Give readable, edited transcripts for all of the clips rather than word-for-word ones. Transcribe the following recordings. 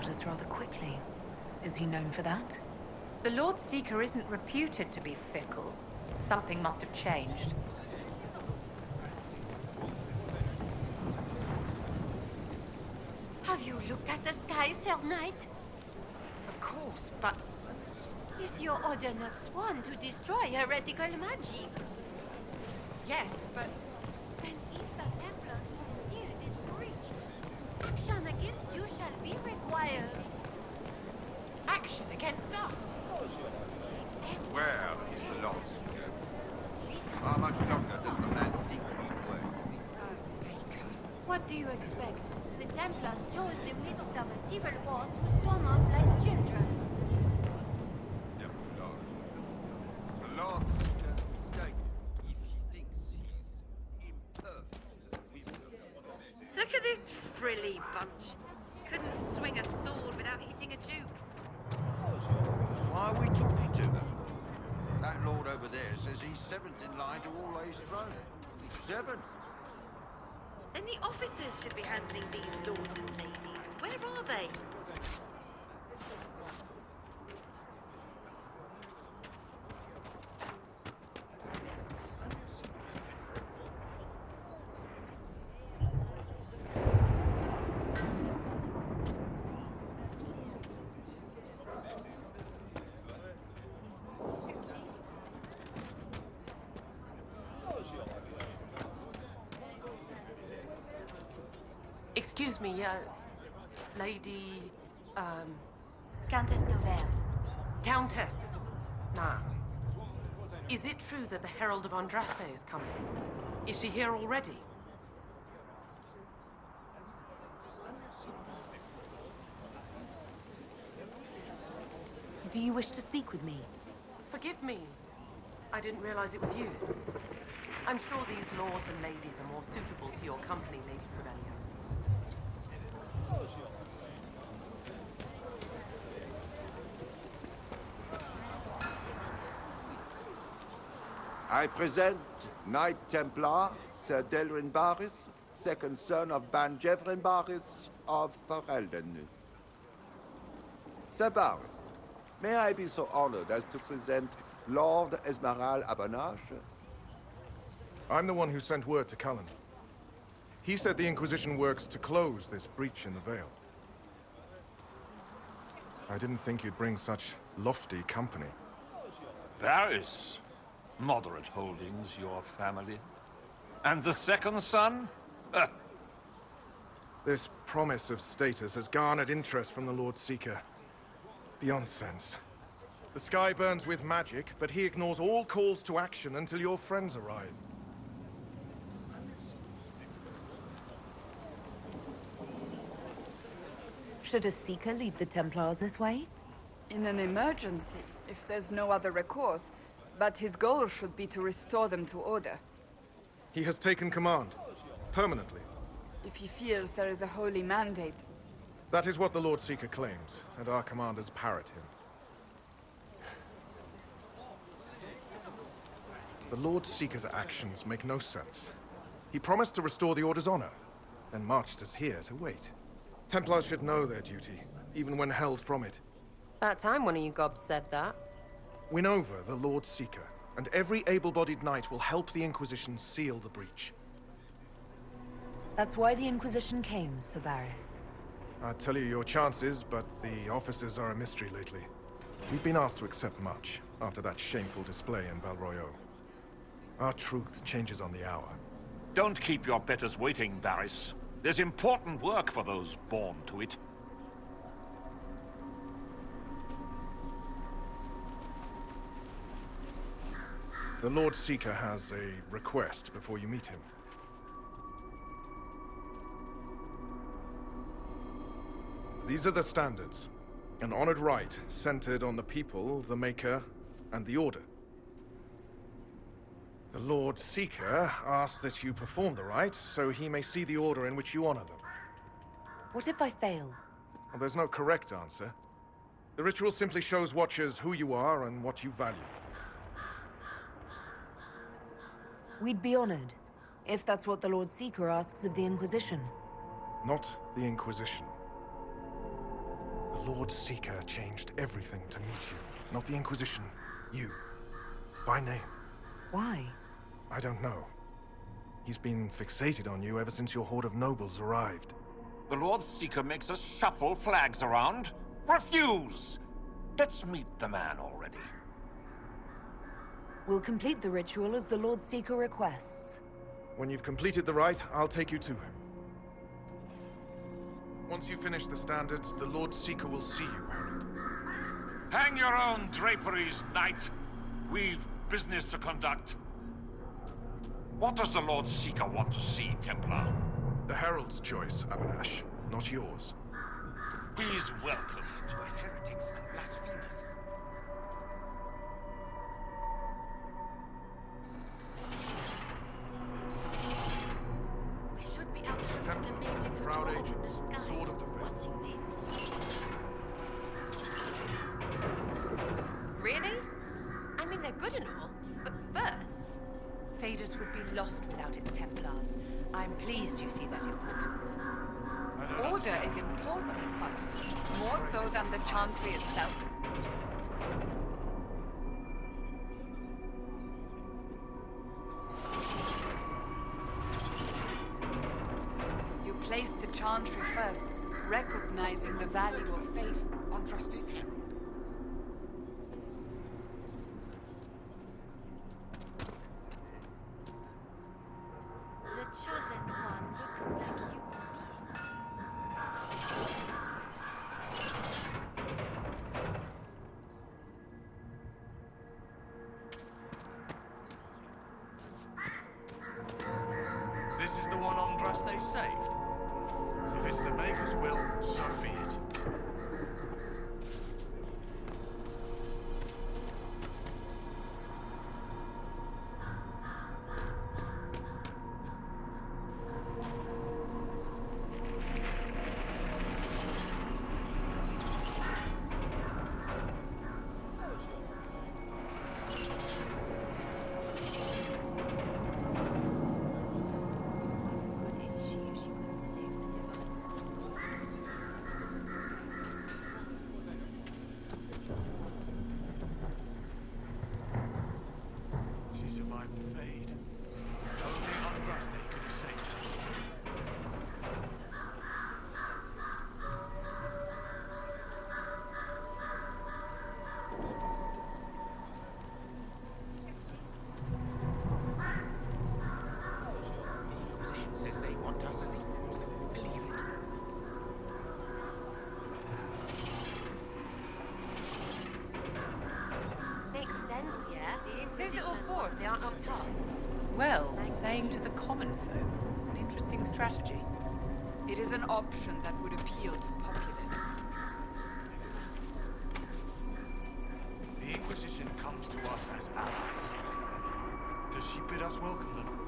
about us rather quickly. Is he known for that? The Lord Seeker isn't reputed to be fickle. Something must have changed. Have you looked at the sky, Sir Knight? Of course, but... Is your order not sworn to destroy heretical magic? Yes, but... Then if the Templars will seal this breach, action against you shall be required. Action against us? Where is the Lord Seeker? How much longer does the man think we'll wait? What do you expect? The Templars chose the midst of a civil war to storm off like children. Templar. The Lord Seeker's mistaken if he thinks he's imperfect. Look at this frilly bunch. Couldn't swing a sword without hitting a duke. Why are we talking to them? That lord over there says he's seventh in line to all A's throne. Seventh? Then the officers should be handling these lords and ladies. Where are they? Excuse me, Lady... Countess d'Auvert. Countess. Nah. Is it true that the Herald of Andraste is coming? Is she here already? Do you wish to speak with me? Forgive me. I didn't realize it was you. I'm sure these lords and ladies are more suitable to your company, Lady Trevelyan. I present Knight Templar, Sir Delrin Barris, second son of Ban Jevrin Barris of Ferelden. Sir Barris, may I be so honored as to present Lord Esmeralda Abanache? I'm the one who sent word to Cullen. He said the Inquisition works to close this breach in the Vale. I didn't think you'd bring such lofty company. Paris. Moderate holdings, your family. And the second son? This promise of status has garnered interest from the Lord Seeker. Beyond sense. The sky burns with magic, but he ignores all calls to action until your friends arrive. Should a Seeker lead the Templars this way? In an emergency, if there's no other recourse. But his goal should be to restore them to order. He has taken command. Permanently. If he feels there is a holy mandate. That is what the Lord Seeker claims, and our commanders parrot him. The Lord Seeker's actions make no sense. He promised to restore the Order's honor, then marched us here to wait. Templars should know their duty, even when held from it. About time one of you gobs said that. Win over the Lord Seeker, and every able-bodied knight will help the Inquisition seal the breach. That's why the Inquisition came, Sir Barris. I'd tell you your chances, but the officers are a mystery lately. We've been asked to accept much, after that shameful display in Valroyo. Our truth changes on the hour. Don't keep your betters waiting, Barris. There's important work for those born to it. The Lord Seeker has a request before you meet him. These are the standards. An honored right centered on the people, the Maker, and the Order. The Lord Seeker asks that you perform the rite so he may see the order in which you honor them. What if I fail? Well, there's no correct answer. The ritual simply shows watchers who you are and what you value. We'd be honored, if that's what the Lord Seeker asks of the Inquisition. Not the Inquisition. Lord Seeker changed everything to meet you. Not the Inquisition. You. By name. Why? I don't know. He's been fixated on you ever since your horde of nobles arrived. The Lord Seeker makes us shuffle flags around. Refuse! Let's meet the man already. We'll complete the ritual as the Lord Seeker requests. When you've completed the rite, I'll take you to him. Once you finish the standards, the Lord Seeker will see you, Herald. Hang your own draperies, knight. We've business to conduct. What does the Lord Seeker want to see, Templar? The Herald's choice, Abanash, not yours. He's welcome. By heretics and blasphemers. We should be out hunting the Templars, mages who proud dwell in agents, the sky. sword of the faith. Watching this. Really? I mean, they're good and all, but first... Thedas would be lost without its Templars. I'm pleased you see that importance. Order is important, but more so than the chantry itself. You place the chantry first, recognizing the value of faith. Andraste's herald. The chosen one looks like you or me. This is the one Andraste saved. If it's the Maker's will, so be it. What good is she if she couldn't save the divine? She survived the fade. Only Andraste could have saved her. Inquisition says they want us as equals. Believe it. Makes sense, yeah? The Who's it all for if they aren't up top? Well, Playing to the common folk. An interesting strategy. it is an option that would appeal to populists. The Inquisition comes to us as allies. Does she bid us welcome them?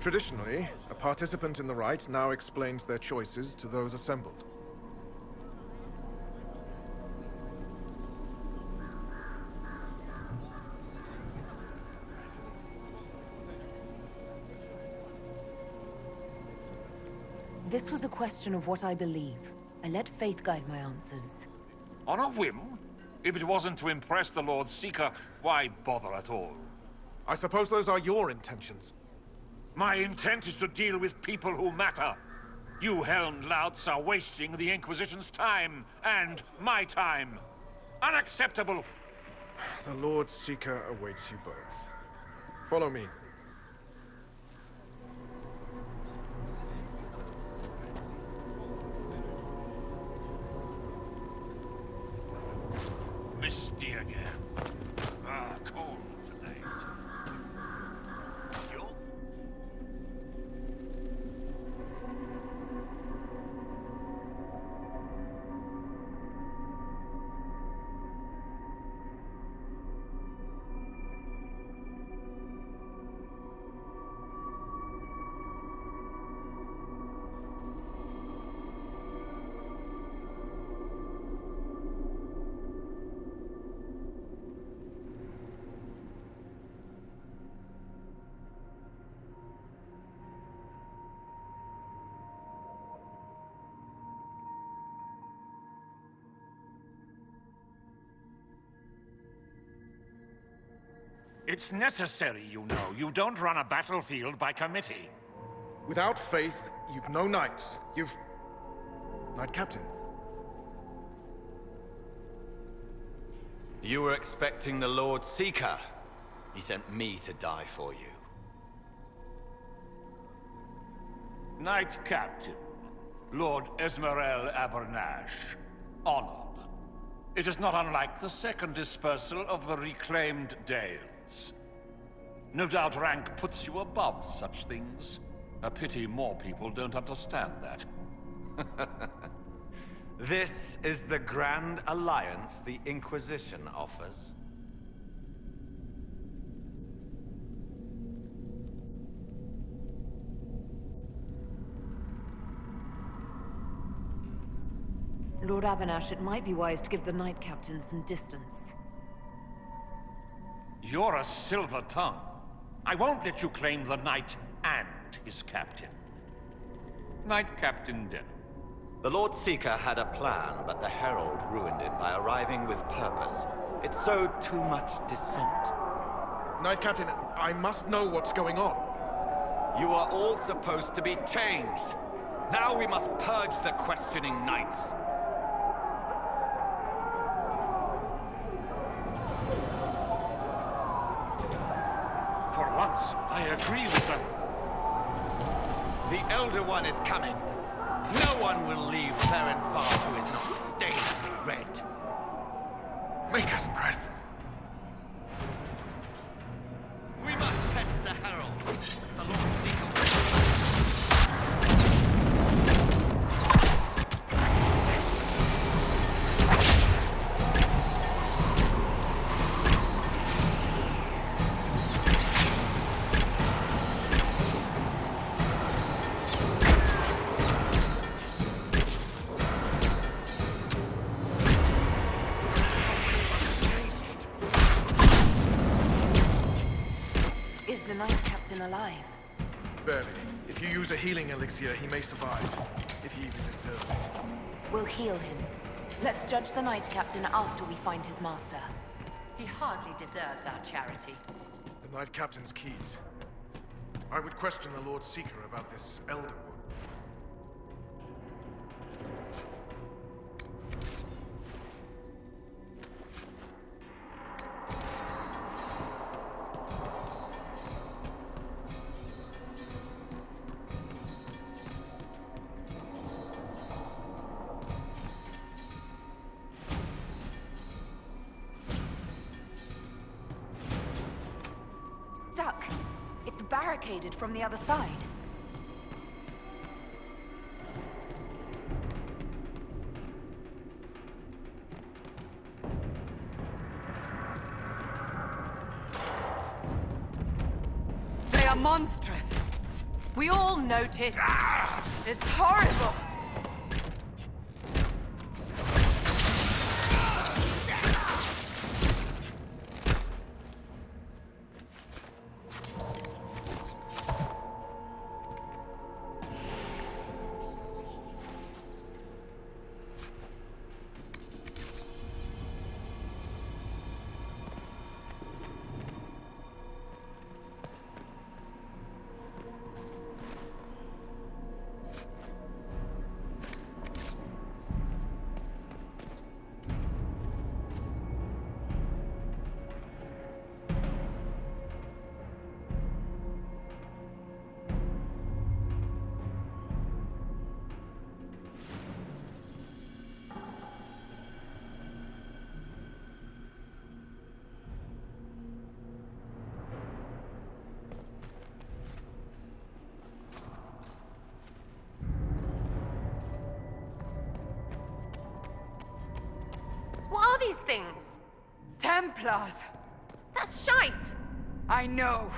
Traditionally, a participant in the rite now explains their choices to those assembled. This was a question of what I believe. I let faith guide my answers. On a whim? If it wasn't to impress the Lord Seeker, why bother at all? I suppose those are your intentions. My intent is to deal with people who matter. You helmed louts are wasting the Inquisition's time, and my time. Unacceptable! The Lord Seeker awaits you both. Follow me. Misty again. Ah, cold. It's necessary, you know. You don't run a battlefield by committee. Without faith, you've no knights. You've... Knight Captain. You were expecting the Lord Seeker. He sent me to die for you. Knight Captain, Lord Esmerel Abernash. Honored. It is not unlike the second dispersal of the reclaimed Dales. No doubt rank puts you above such things. A pity more people don't understand that. This is the grand alliance the Inquisition offers. Lord Abernash, it might be wise to give the Knight Captain some distance. You're a silver tongue. I won't let you claim the Knight and his captain. Knight Captain Denham. The Lord Seeker had a plan, but the Herald ruined it by arriving with purpose. It sowed too much dissent. Knight Captain, I must know what's going on. You are all supposed to be changed. Now we must purge the questioning knights. For once, I agree with them. The Elder One is coming. No one will leave Therenfar who is not stained red. Maker's breath. We must test the Herald. The Lord Seeker. Is the Knight Captain alive? Barely. If you use a healing elixir, he may survive. If he even deserves it. We'll heal him. Let's judge the Knight Captain after we find his master. He hardly deserves our charity. The Knight Captain's keys. I would question the Lord Seeker about this Elder One. Stuck. It's barricaded from the other side. They are monstrous. We all notice. It's horrible. What are these things? Templars. That's shite! I know.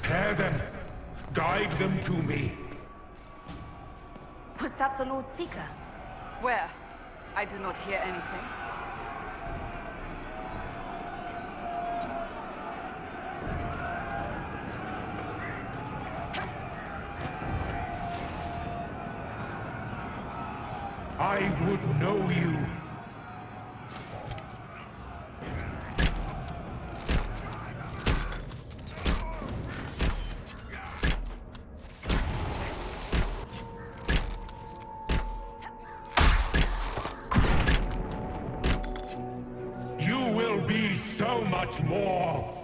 Prepare them. Guide them to me. Was that the Lord Seeker? Where? I do not hear anything. I would know you. You will be so much more.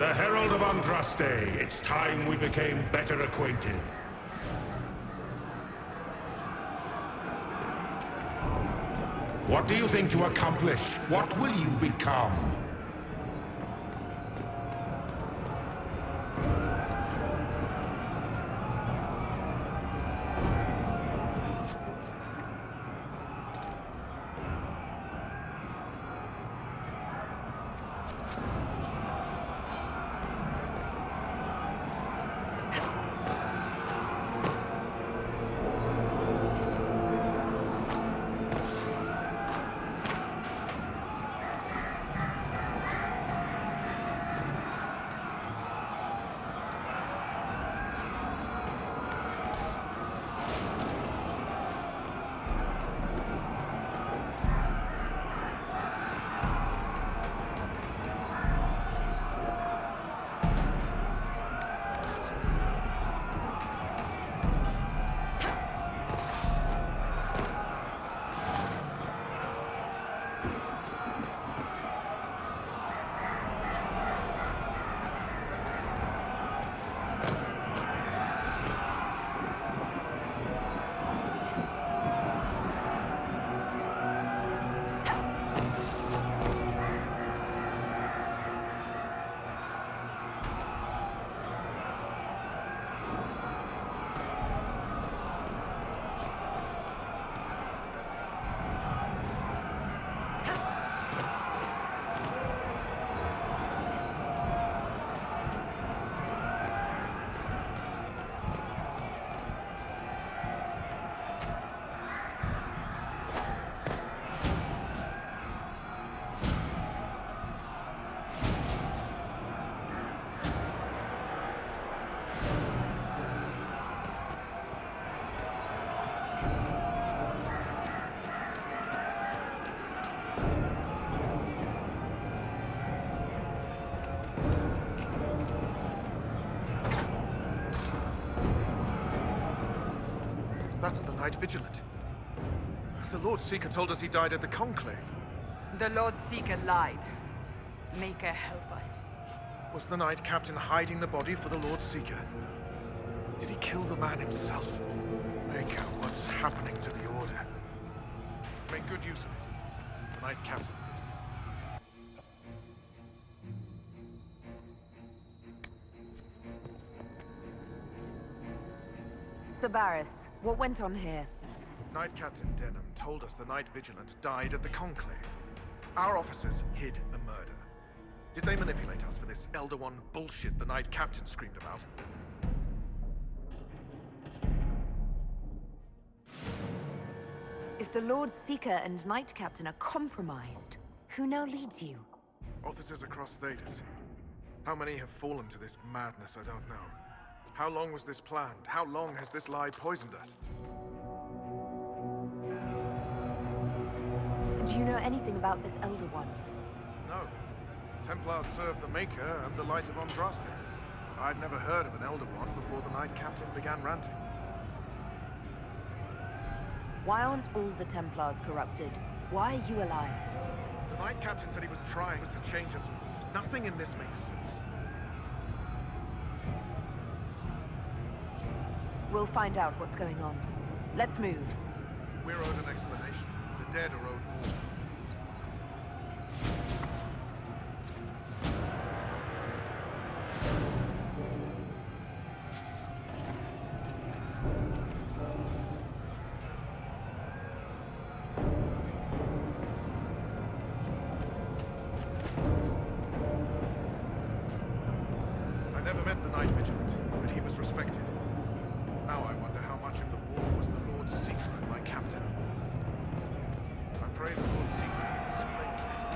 The Herald of Andraste. It's time we became better acquainted. What do you think to accomplish? What will you become? That's the Knight Vigilant. The Lord Seeker told us he died at the Conclave. The Lord Seeker lied. Maker, help us. Was the Knight Captain hiding the body for the Lord Seeker? Did he kill the man himself? Maker, what's happening to the Order? Make good use of it. The Knight Captain didn't. Sabaris, what went on here? Knight Captain Denham told us the Knight Vigilant died at the Conclave. Our officers hid a murder. Did they manipulate us for this Elder One bullshit the Knight Captain screamed about? If the Lord Seeker and Knight Captain are compromised, who now leads you? Officers across Thedas. How many have fallen to this madness, I don't know. How long was this planned? How long has this lie poisoned us? Do you know anything about this Elder One? No. Templars serve the Maker and the Light of Andraste. I'd never heard of an Elder One before the Knight Captain began ranting. Why aren't all the Templars corrupted? Why are you alive? The Knight Captain said he was trying to change us. Nothing in this makes sense. We'll find out what's going on. Let's move. We're owed an explanation. The dead are owed more. I never met the Knight Vigilant, but he was respected. Now I wonder how much of the war was the Lord Seeker and my captain. I pray the Lord Seeker can explain to us.